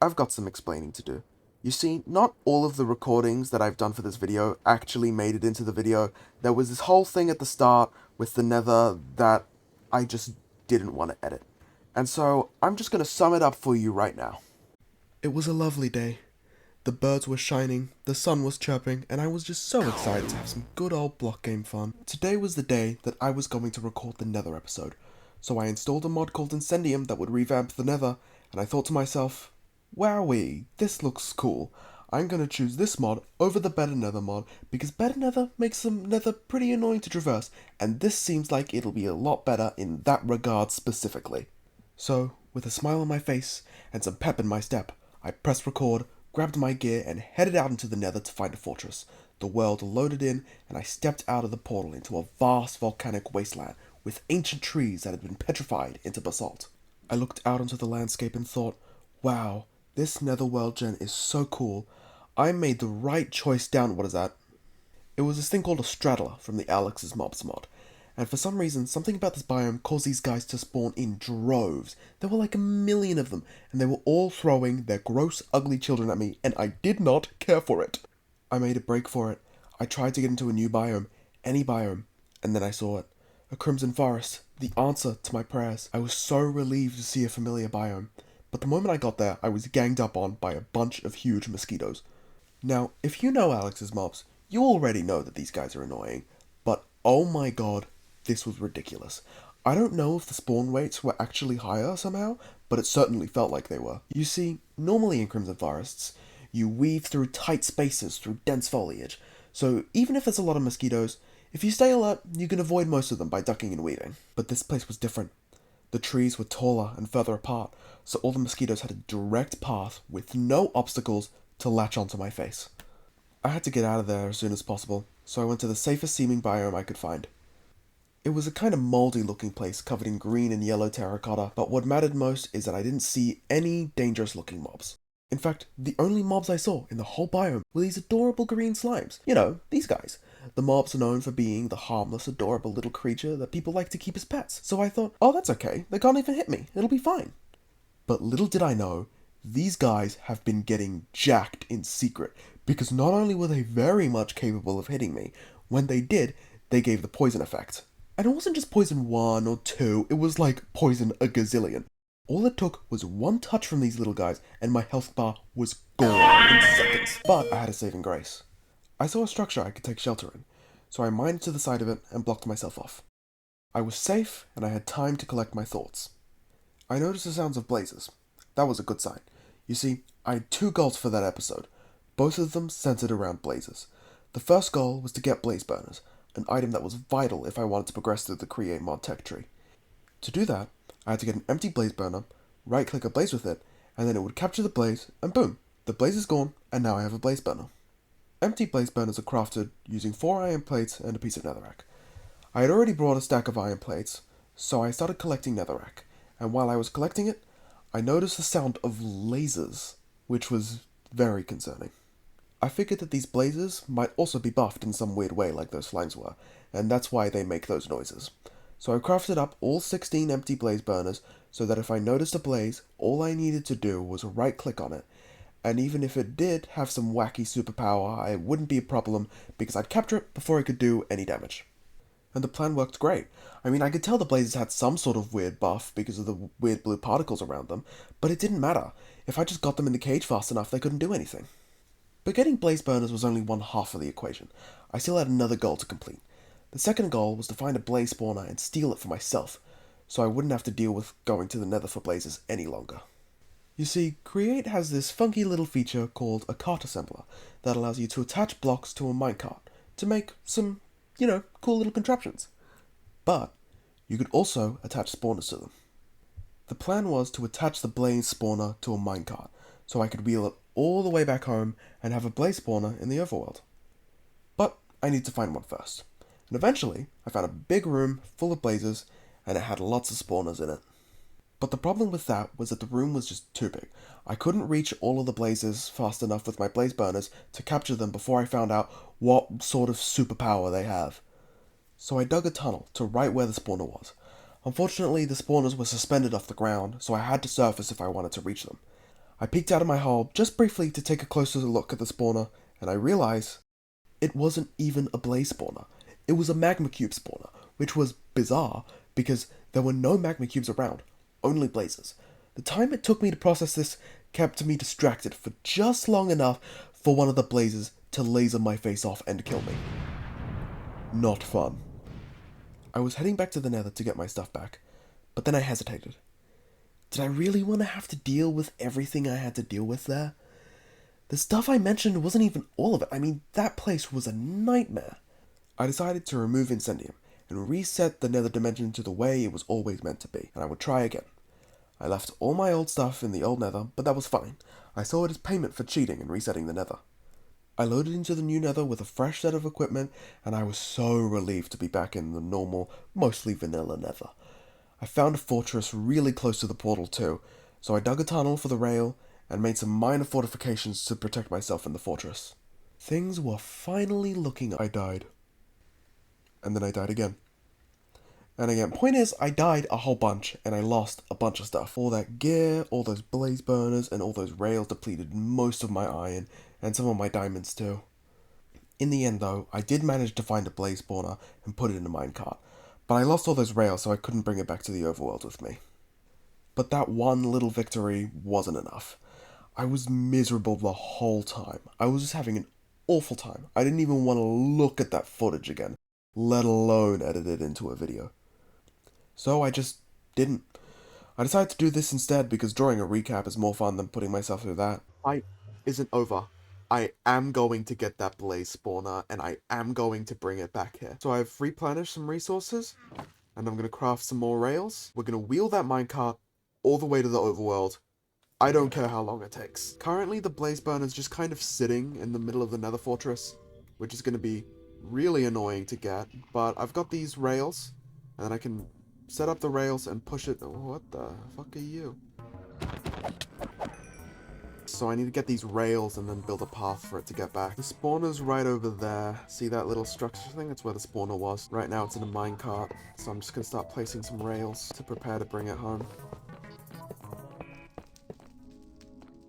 I've got some explaining to do. You see, not all of the recordings that I've done for this video actually made it into the video. There was this whole thing at the start with the nether that I just didn't want to edit. And so I'm just going to sum it up for you right now. It was a lovely day. The birds were shining, the sun was chirping, and I was just so excited to have some good old block game fun. Today was the day that I was going to record the nether episode. So I installed a mod called Incendium that would revamp the nether, and I thought to myself, wowee, this looks cool. I'm going to choose this mod over the better nether mod because better nether makes some nether pretty annoying to traverse, and this seems like it'll be a lot better in that regard specifically. So, with a smile on my face and some pep in my step, I pressed record, grabbed my gear, and headed out into the nether to find a fortress. The world loaded in, and I stepped out of the portal into a vast volcanic wasteland with ancient trees that had been petrified into basalt. I looked out onto the landscape and thought, wow, this netherworld gen is so cool. I made the right choice down, what is that? It was this thing called a straddler from the Alex's Mobs mod. And for some reason, something about this biome caused these guys to spawn in droves. There were like a million of them, and they were all throwing their gross, ugly children at me, and I did not care for it. I made a break for it. I tried to get into a new biome, any biome, and then I saw it. A crimson forest, the answer to my prayers. I was so relieved to see a familiar biome, but the moment I got there, I was ganged up on by a bunch of huge mosquitoes. Now, if you know Alex's mobs, you already know that these guys are annoying, but oh my god, this was ridiculous. I don't know if the spawn rates were actually higher somehow, but it certainly felt like they were. You see, normally in Crimson Forests, you weave through tight spaces through dense foliage, so even if there's a lot of mosquitoes, if you stay alert, you can avoid most of them by ducking and weaving. But this place was different. The trees were taller and further apart, so all the mosquitoes had a direct path with no obstacles to latch onto my face. I had to get out of there as soon as possible, so I went to the safest seeming biome I could find. It was a kind of moldy looking place covered in green and yellow terracotta, but what mattered most is that I didn't see any dangerous looking mobs. In fact, the only mobs I saw in the whole biome were these adorable green slimes. You know, these guys. The mobs are known for being the harmless, adorable little creature that people like to keep as pets. So I thought, oh, that's okay. They can't even hit me. It'll be fine. But little did I know, these guys have been getting jacked in secret, because not only were they very much capable of hitting me, when they did, they gave the poison effect. And it wasn't just poison 1 or 2, it was like poison a gazillion. All it took was one touch from these little guys, and my health bar was gone in seconds. But I had a saving grace. I saw a structure I could take shelter in, so I mined to the side of it and blocked myself off. I was safe, and I had time to collect my thoughts. I noticed the sounds of blazes. That was a good sign. You see, I had 2 goals for that episode, both of them centered around blazes. The first goal was to get blaze burners, an item that was vital if I wanted to progress through the create mod tech tree. To do that, I had to get an empty blaze burner, right click a blaze with it, and then it would capture the blaze, and boom, the blaze is gone, and now I have a blaze burner. Empty blaze burners are crafted using 4 iron plates and a piece of netherrack. I had already brought a stack of iron plates, so I started collecting netherrack, and while I was collecting it, I noticed the sound of lasers, which was very concerning. I figured that these blazes might also be buffed in some weird way like those slimes were, and that's why they make those noises. So I crafted up all 16 empty blaze burners so that if I noticed a blaze, all I needed to do was right click on it, and even if it did have some wacky superpower, it wouldn't be a problem because I'd capture it before it could do any damage. And the plan worked great. I mean, I could tell the blazes had some sort of weird buff because of the weird blue particles around them, but it didn't matter. If I just got them in the cage fast enough, they couldn't do anything. But getting blaze burners was only one half of the equation. I still had another goal to complete. The second goal was to find a blaze spawner and steal it for myself, so I wouldn't have to deal with going to the nether for blazes any longer. You see, Create has this funky little feature called a cart assembler that allows you to attach blocks to a minecart to make some, cool little contraptions. But you could also attach spawners to them. The plan was to attach the blaze spawner to a minecart, so I could wheel it all the way back home and have a blaze spawner in the overworld. But I need to find one first. And eventually, I found a big room full of blazes, and it had lots of spawners in it. But the problem with that was that the room was just too big. I couldn't reach all of the blazes fast enough with my blaze burners to capture them before I found out what sort of superpower they have. So I dug a tunnel to right where the spawner was. Unfortunately, the spawners were suspended off the ground, so I had to surface if I wanted to reach them. I peeked out of my hole just briefly to take a closer look at the spawner, and I realized it wasn't even a blaze spawner. It was a magma cube spawner, which was bizarre because there were no magma cubes around, only blazes. The time it took me to process this kept me distracted for just long enough for one of the blazes to laser my face off and kill me. Not fun. I was heading back to the nether to get my stuff back, but then I hesitated. Did I really want to have to deal with everything I had to deal with there? The stuff I mentioned wasn't even all of it. I mean, that place was a nightmare. I decided to remove Incendium and reset the nether dimension to the way it was always meant to be, and I would try again. I left all my old stuff in the old nether, but that was fine. I saw it as payment for cheating and resetting the nether. I loaded into the new nether with a fresh set of equipment, and I was so relieved to be back in the normal, mostly vanilla nether. I found a fortress really close to the portal too, so I dug a tunnel for the rail and made some minor fortifications to protect myself in the fortress. Things were finally looking up. I died. And then I died again. And again, point is, I died a whole bunch, and I lost a bunch of stuff. All that gear, all those blaze burners, and all those rails depleted most of my iron, and some of my diamonds too. In the end though, I did manage to find a blaze spawner and put it in a minecart, but I lost all those rails so I couldn't bring it back to the overworld with me. But that one little victory wasn't enough. I was miserable the whole time. I was just having an awful time. I didn't even want to look at that footage again, let alone edit it into a video. So I just didn't. I decided to do this instead because drawing a recap is more fun than putting myself through that. Fight isn't over. I am going to get that blaze spawner, and I am going to bring it back here. So I've replenished some resources, and I'm going to craft some more rails. We're going to wheel that minecart all the way to the overworld. I don't care how long it takes. Currently, the blaze burner is just kind of sitting in the middle of the nether fortress, which is going to be really annoying to get, but I've got these rails, and then I can set up the rails and push it. What the fuck are you? So I need to get these rails and then build a path for it to get back. The spawner's right over there. See that little structure thing? That's where the spawner was. Right now it's in a minecart, so I'm just going to start placing some rails to prepare to bring it home.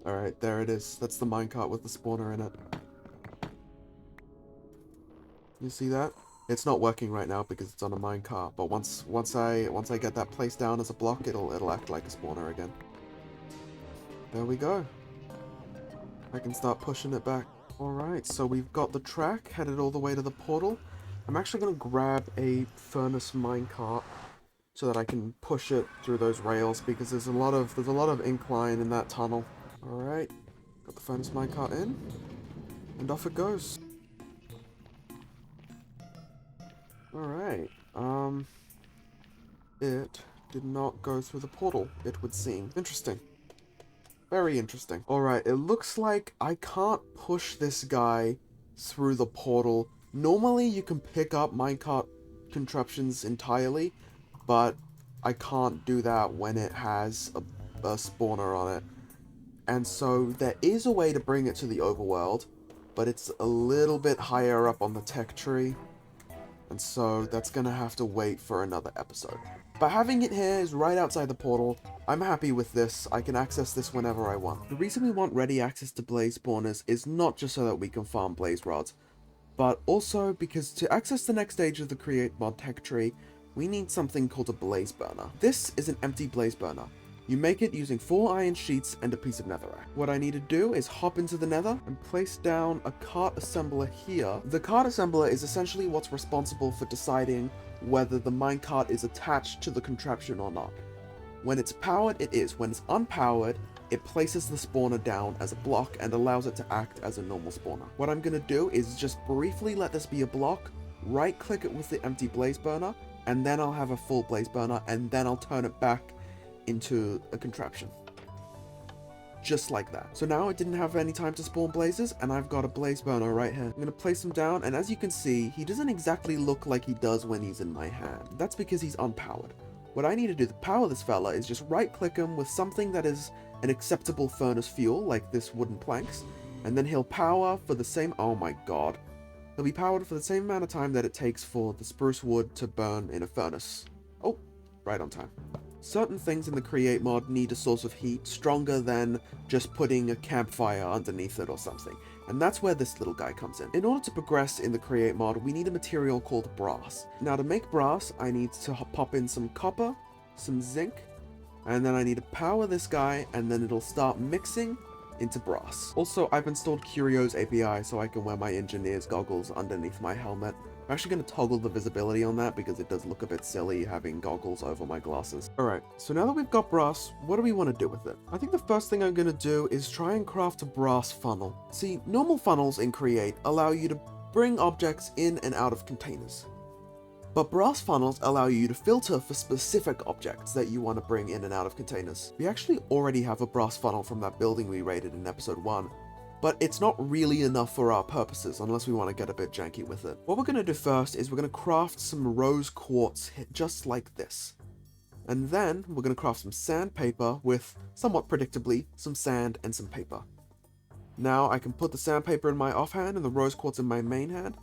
Alright, there it is. That's the minecart with the spawner in it. You see that? It's not working right now because it's on a minecart, but once I get that placed down as a block, it'll act like a spawner again. There we go. I can start pushing it back. Alright, so we've got the track headed all the way to the portal. I'm actually going to grab a furnace minecart so that I can push it through those rails because there's a lot of incline in that tunnel. Alright, got the furnace minecart in, and off it goes. Alright, it did not go through the portal, it would seem. Interesting. Very interesting. Alright, it looks like I can't push this guy through the portal. Normally you can pick up minecart contraptions entirely, but I can't do that when it has a spawner on it. And so there is a way to bring it to the overworld, but it's a little bit higher up on the tech tree. And so that's gonna have to wait for another episode. But having it here is right outside the portal. I'm happy with this. I can access this whenever I want. The reason we want ready access to blaze spawners is not just so that we can farm blaze rods, but also because to access the next stage of the create mod tech tree, we need something called a blaze burner. This is an empty blaze burner. You make it using 4 iron sheets and a piece of netherrack. What I need to do is hop into the nether and place down a cart assembler here. The cart assembler is essentially what's responsible for deciding whether the minecart is attached to the contraption or not. When it's powered, it is. When it's unpowered, it places the spawner down as a block and allows it to act as a normal spawner. What I'm going to do is just briefly let this be a block, right click it with the empty blaze burner, and then I'll have a full blaze burner, and then I'll turn it back into a contraption. Just like that. So now it didn't have any time to spawn blazes, and I've got a blaze burner right here. I'm going to place him down, and as you can see, he doesn't exactly look like he does when he's in my hand. That's because he's unpowered. What I need to do to power this fella is just right click him with something that is an acceptable furnace fuel, like this wooden planks, and then he'll power for the same— oh my god. He'll be powered for the same amount of time that it takes for the spruce wood to burn in a furnace. Oh, right on time. certain things in the create mod need a source of heat stronger than just putting a campfire underneath it or something. And that's where this little guy comes in. In order to progress in the create mod, we need a material called brass. Now to make brass, I need to pop in some copper, some zinc, and then I need to power this guy, and then it'll start mixing into brass. Also, I've installed Curio's API so I can wear my engineer's goggles underneath my helmet. I'm actually going to toggle the visibility on that because it does look a bit silly having goggles over my glasses. Alright, so now that we've got brass, what do we want to do with it? I think the first thing I'm going to do is try and craft a brass funnel. See, normal funnels in Create allow you to bring objects in and out of containers. But brass funnels allow you to filter for specific objects that you want to bring in and out of containers. We actually already have a brass funnel from that building we raided in episode 1, but it's not really enough for our purposes unless we want to get a bit janky with it. What we're going to do first is we're going to craft some rose quartz just like this. And then we're going to craft some sandpaper with, somewhat predictably, some sand and some paper. Now I can put the sandpaper in my offhand and the rose quartz in my main hand,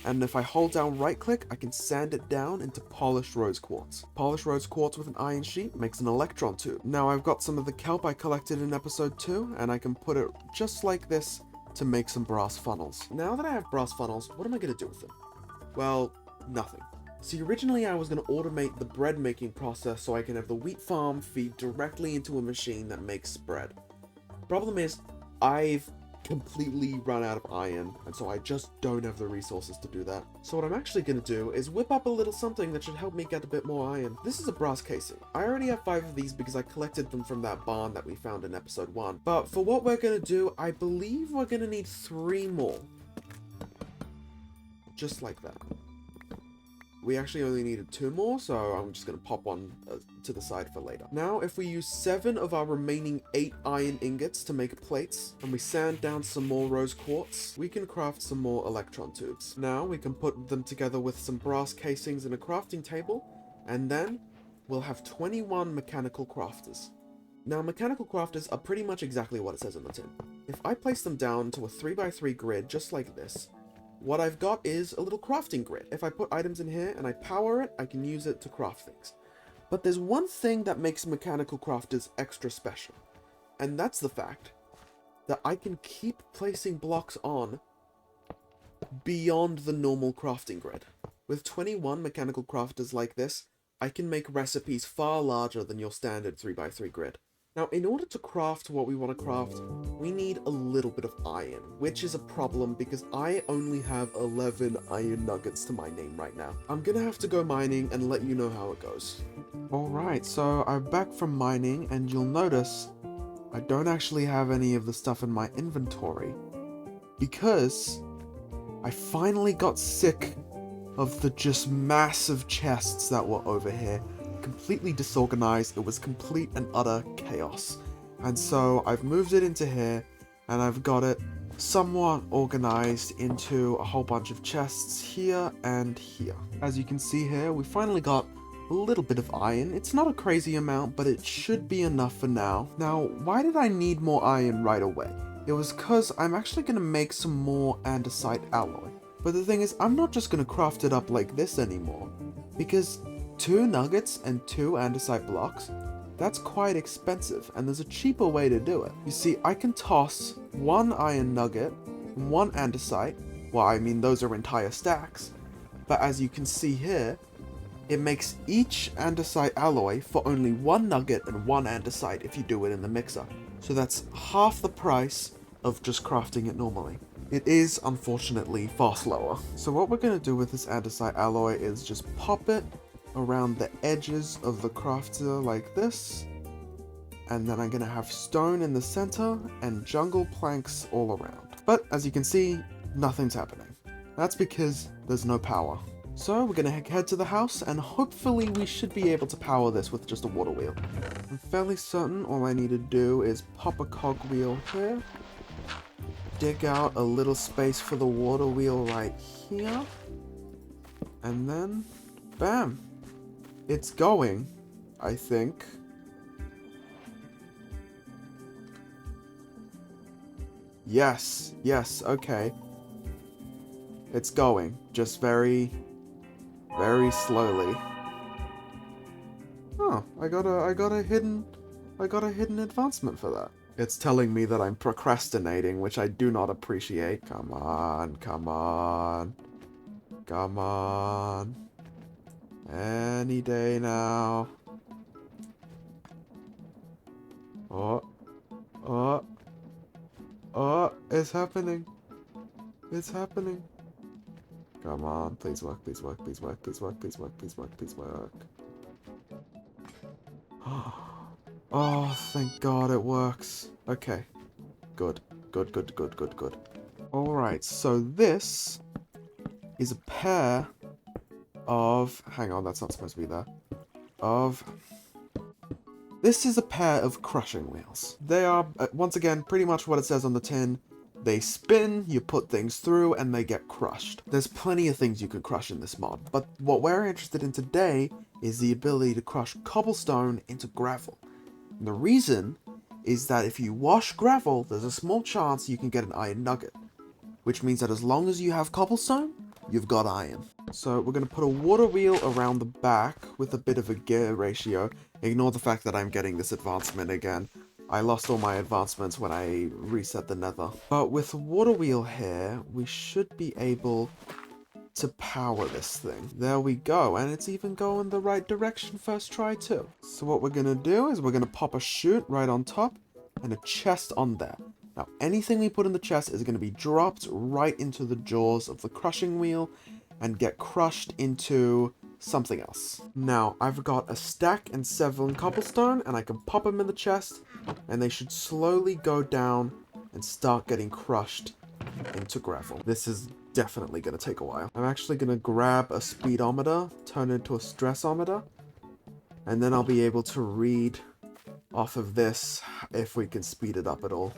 and if I hold down right click, I can sand it down into polished rose quartz. Polished rose quartz with an iron sheet makes an electron tube. Now I've got some of the kelp I collected in episode 2, and I can put it just like this to make some brass funnels. Now that I have brass funnels, what am I going to do with them? Well, nothing. See, originally I was going to automate the bread making process so I can have the wheat farm feed directly into a machine that makes bread. Problem is, I've completely run out of iron, and so I just don't have the resources to do that. So what I'm actually going to do is whip up a little something that should help me get a bit more iron. This is a brass casing. I already have 5 of these because I collected them from that barn that we found in episode 1. But for what we're going to do, I believe we're going to need 3 more. Just like that. We actually only needed 2 more, so I'm just going to pop one to the side for later. Now, if we use 7 of our remaining 8 iron ingots to make plates, and we sand down some more rose quartz, we can craft some more electron tubes. Now, we can put them together with some brass casings and a crafting table, and then we'll have 21 mechanical crafters. Now, mechanical crafters are pretty much exactly what it says on the tin. If I place them down to a 3x3 grid, just like this, what I've got is a little crafting grid. If I put items in here and I power it, I can use it to craft things. But there's one thing that makes mechanical crafters extra special, and that's the fact that I can keep placing blocks on beyond the normal crafting grid. With 21 mechanical crafters like this, I can make recipes far larger than your standard 3x3 grid. Now, in order to craft what we want to craft, we need a little bit of iron, which is a problem because I only have 11 iron nuggets to my name right now. I'm gonna have to go mining and let you know how it goes. Alright, so I'm back from mining, and you'll notice I don't actually have any of the stuff in my inventory because I finally got sick of the just massive chests that were over here. Completely disorganized. It was complete and utter chaos. And so I've moved it into here, and I've got it somewhat organized into a whole bunch of chests here and here. As you can see here, we finally got a little bit of iron. It's not a crazy amount, but it should be enough for now. Now, why did I need more iron right away? It was because I'm actually going to make some more andesite alloy. But the thing is, I'm not just going to craft it up like this anymore, because 2 nuggets and 2 andesite blocks, that's quite expensive, and there's a cheaper way to do it. You see, I can toss 1 iron nugget and 1 andesite. Well, I mean, those are entire stacks. But as you can see here, it makes each andesite alloy for only 1 nugget and 1 andesite if you do it in the mixer. So that's half the price of just crafting it normally. It is, unfortunately, far slower. So what we're going to do with this andesite alloy is just pop it around the edges of the crafter like this, and then I'm gonna have stone in the center and jungle planks all around. But as you can see, nothing's happening. That's because there's no power. So we're gonna head to the house, and hopefully we should be able to power this with just a water wheel. I'm fairly certain all I need to do is pop a cogwheel here, dig out a little space for the water wheel right here, and then bam! It's going, I think. Yes, okay. It's going, just very, very slowly. Oh, I got a hidden advancement for that. It's telling me that I'm procrastinating, which I do not appreciate. Come on, come on. Come on. Any day now. Oh. Oh. Oh, it's happening. It's happening. Come on, please work, please work, please work, please work, please work, please work, please work. Oh, thank God it works. Okay. Good. Good, good, good, good, good. Alright, so this is a pair of... Hang on, that's not supposed to be there. This is a pair of crushing wheels. They are, once again, pretty much what it says on the tin. They spin, you put things through, and they get crushed. There's plenty of things you could crush in this mod, but what we're interested in today is the ability to crush cobblestone into gravel. And the reason is that if you wash gravel, there's a small chance you can get an iron nugget, which means that as long as you have cobblestone, you've got iron. So we're going to put a water wheel around the back with a bit of a gear ratio. Ignore the fact that I'm getting this advancement again. I lost all my advancements when I reset the nether. But with a water wheel here, we should be able to power this thing. There we go, and it's even going the right direction first try too. So what we're going to do is we're going to pop a chute right on top and a chest on there. Now, anything we put in the chest is going to be dropped right into the jaws of the crushing wheel and get crushed into something else. Now, I've got a stack and 7 cobblestone, and I can pop them in the chest, and they should slowly go down and start getting crushed into gravel. This is definitely going to take a while. I'm actually going to grab a speedometer, turn it into a stressometer, and then I'll be able to read off of this if we can speed it up at all.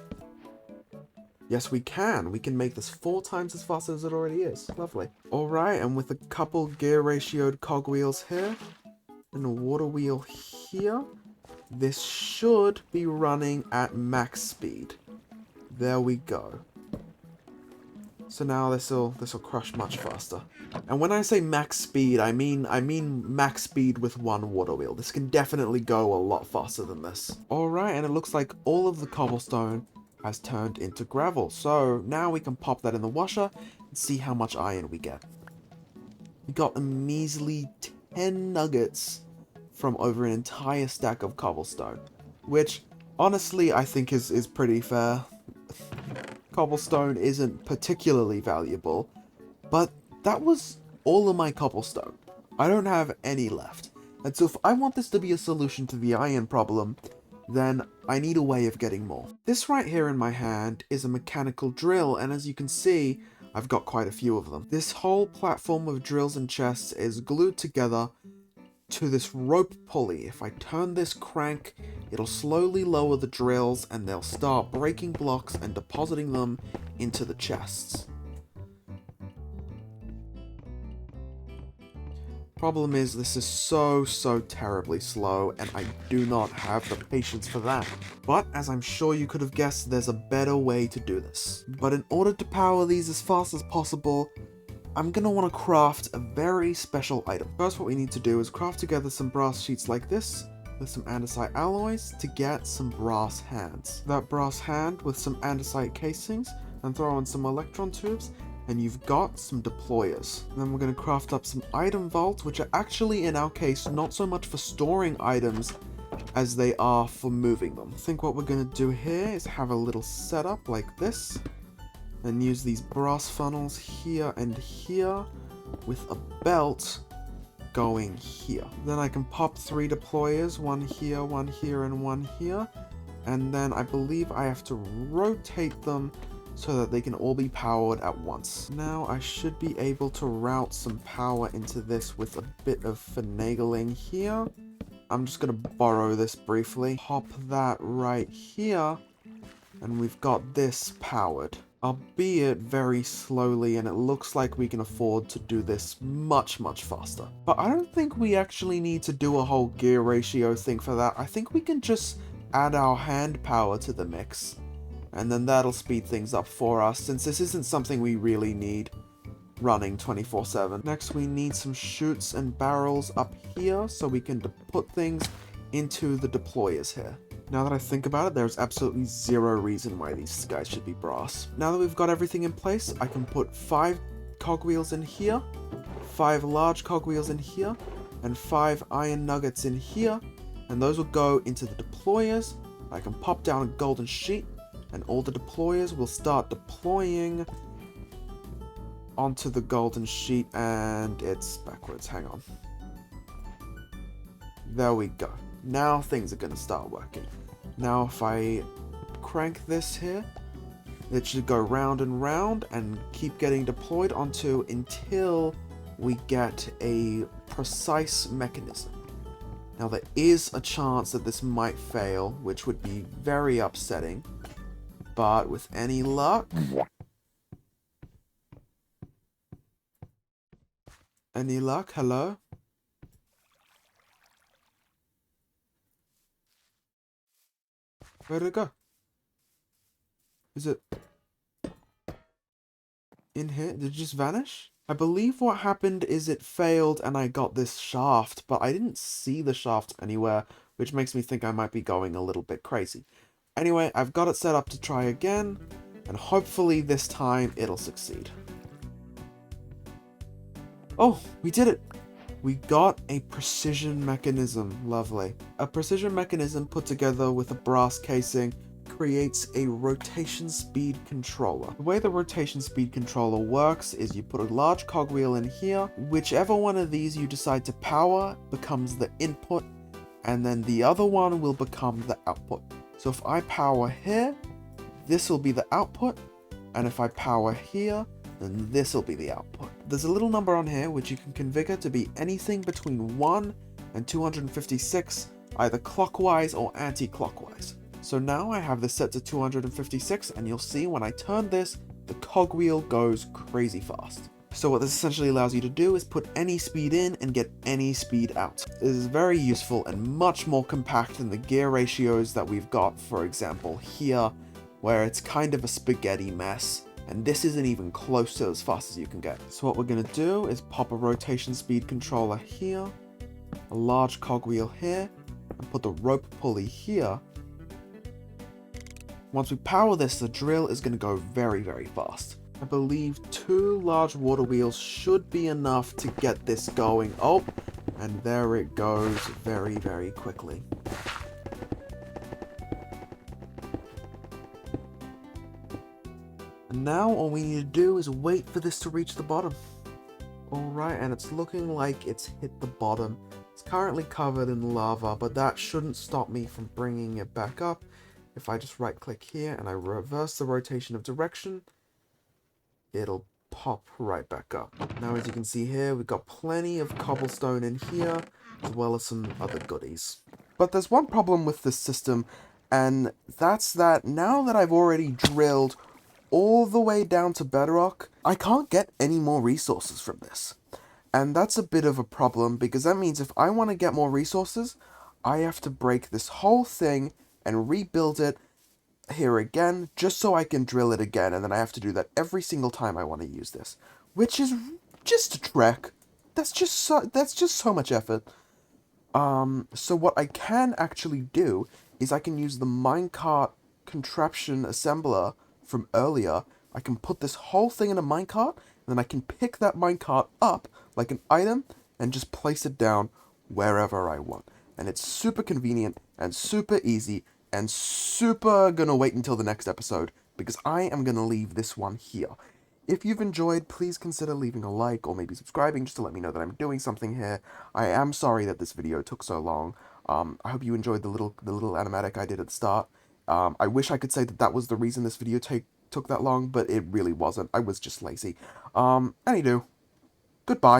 Yes, we can. We can make this 4 times as fast as it already is. Lovely. Alright, and with a couple gear ratioed cogwheels here, and a water wheel here, this should be running at max speed. There we go. So now this'll crush much faster. And when I say max speed, I mean max speed with 1 water wheel. This can definitely go a lot faster than this. Alright, and it looks like all of the cobblestone has turned into gravel. So now we can pop that in the washer and see how much iron we get. We got a measly 10 nuggets from over an entire stack of cobblestone, which honestly I think is pretty fair. Cobblestone isn't particularly valuable, but that was all of my cobblestone. I don't have any left. And so if I want this to be a solution to the iron problem, then I need a way of getting more. This right here in my hand is a mechanical drill, and as you can see, I've got quite a few of them. This whole platform of drills and chests is glued together to this rope pulley. If I turn this crank, it'll slowly lower the drills and they'll start breaking blocks and depositing them into the chests. Problem is, this is so terribly slow, and I do not have the patience for that. But, as I'm sure you could have guessed, there's a better way to do this. But in order to power these as fast as possible, I'm gonna want to craft a very special item. First, what we need to do is craft together some brass sheets like this, with some andesite alloys, to get some brass hands. That brass hand with some andesite casings, and throw in some electron tubes, and you've got some deployers. And then we're going to craft up some item vaults, which are actually, in our case, not so much for storing items as they are for moving them. I think what we're going to do here is have a little setup like this, and use these brass funnels here and here, with a belt going here. Then I can pop 3 deployers, one here, and one here, and then I believe I have to rotate them so that they can all be powered at once. Now I should be able to route some power into this with a bit of finagling here. I'm just going to borrow this briefly. Pop that right here, and we've got this powered. Albeit very slowly, and it looks like we can afford to do this much faster. But I don't think we actually need to do a whole gear ratio thing for that. I think we can just add our hand power to the mix, and then that'll speed things up for us, since this isn't something we really need running 24/7. Next, we need some chutes and barrels up here so we can put things into the deployers here. Now that I think about it, there's absolutely zero reason why these guys should be brass. Now that we've got everything in place, I can put 5 cogwheels in here, 5 large cogwheels in here, and 5 iron nuggets in here, and those will go into the deployers. I can pop down a golden sheet, and all the deployers will start deploying onto the golden sheet, and it's backwards, hang on. There we go. Now things are going to start working. Now if I crank this here, it should go round and round and keep getting deployed onto until we get a precise mechanism. Now there is a chance that this might fail, which would be very upsetting, but with any luck... Any luck? Hello? Where'd it go? Is it in here? Did it just vanish? I believe what happened is it failed and I got this shaft, but I didn't see the shaft anywhere, which makes me think I might be going a little bit crazy. Anyway, I've got it set up to try again, and hopefully this time it'll succeed. Oh, we did it! We got a precision mechanism. Lovely. A precision mechanism put together with a brass casing creates a rotation speed controller. The way the rotation speed controller works is you put a large cogwheel in here. Whichever one of these you decide to power becomes the input, and then the other one will become the output. So if I power here, this will be the output, and if I power here, then this will be the output. There's a little number on here which you can configure to be anything between 1 and 256, either clockwise or anti-clockwise. So now I have this set to 256, and you'll see when I turn this, the cogwheel goes crazy fast. So what this essentially allows you to do is put any speed in and get any speed out. This is very useful and much more compact than the gear ratios that we've got, for example, here, where it's kind of a spaghetti mess. And this isn't even close to as fast as you can get. So what we're going to do is pop a rotation speed controller here, a large cogwheel here, and put the rope pulley here. Once we power this, the drill is going to go very, very fast. I believe 2 large water wheels should be enough to get this going. Oh, and there it goes very, very quickly. And now all we need to do is wait for this to reach the bottom. Alright, and it's looking like it's hit the bottom. It's currently covered in lava, but that shouldn't stop me from bringing it back up. If I just right click here and I reverse the rotation of direction, it'll pop right back up. Now as you can see here, we've got plenty of cobblestone in here, as well as some other goodies. But there's one problem with this system, and that's that now that I've already drilled all the way down to bedrock, I can't get any more resources from this. And that's a bit of a problem, because that means if I want to get more resources, I have to break this whole thing and rebuild it here again, just so I can drill it again, and then I have to do that every single time I want to use this. Which is just a trek. That's just so much effort. So what I can actually do is I can use the minecart contraption assembler from earlier. I can put this whole thing in a minecart, and then I can pick that minecart up like an item and just place it down wherever I want. And it's super convenient and super easy and super gonna wait until the next episode, because I am gonna leave this one here. If you've enjoyed, please consider leaving a like or maybe subscribing just to let me know that I'm doing something here. I am sorry that this video took so long. I hope you enjoyed the little animatic I did at the start. I wish I could say that that was the reason this video took that long, but it really wasn't. I was just lazy. Anywho, goodbye.